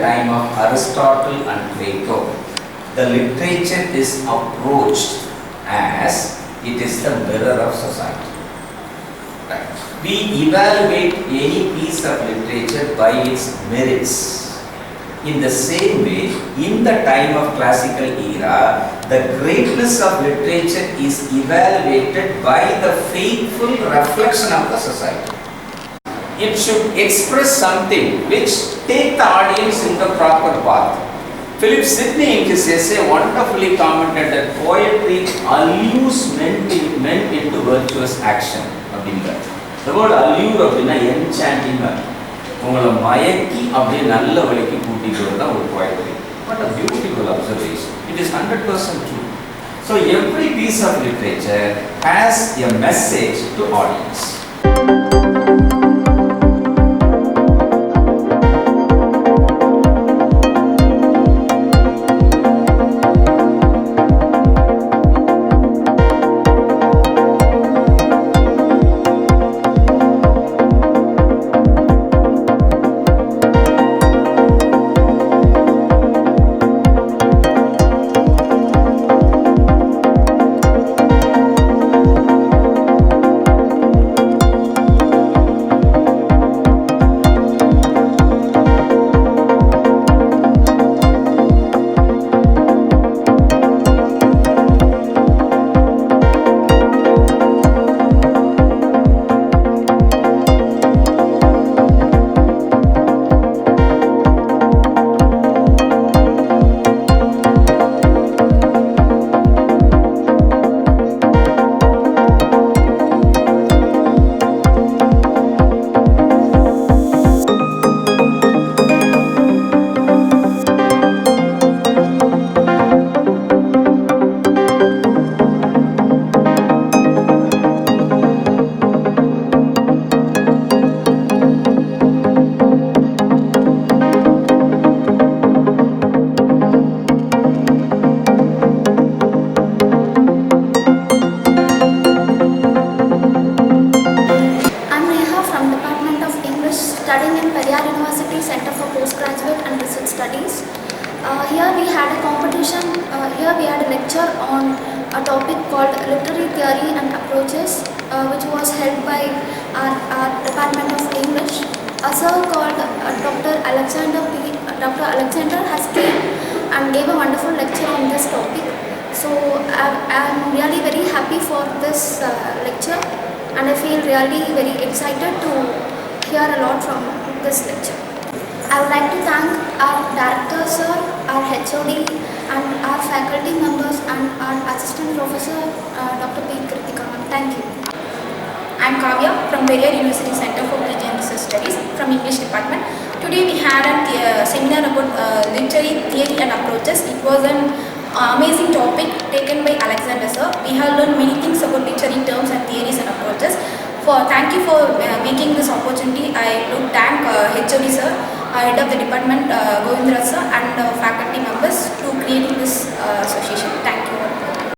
time of Aristotle and Plato, the literature is approached as it is the mirror of society. Right. We evaluate any piece of literature by its merits. In the same way, in the time of classical era, the greatness of literature is evaluated by the faithful reflection of the society. It should express something which take the audience in the proper path. Philip Sidney in his essay wonderfully commented that poetry allures men into virtuous action. The word allure is enchanting. உங்களை மயக்கி அப்படியே நல்ல வழிக்கு கூட்டிட்டு வரதான் ஒரு poetry. What a beautiful observation. It is 100% true. So every piece of literature has a message to audience. Here we had a competition, here we had a lecture on a topic called Literary Theory and Approaches, which was held by our Department of English. A sir called Dr. Alexander has came and gave a wonderful lecture on this topic. So I am really very happy for this lecture, and I feel really very excited to hear a lot from this lecture. I would like to thank our director sir, our HOD and our faculty members and our assistant professor Dr. P. Kritikaman. Thank you. I am Kavya from Periyar University Center for PG and Research Studies from English Department. Today we had a seminar about literary theory and approaches. It was an amazing topic taken by Alexander sir. We have learned many things about literary terms and theories and approaches. Thank you for making this opportunity. I would thank HOD sir, head of the department Govindra sir, and faculty members to creating this association. Thank you very much.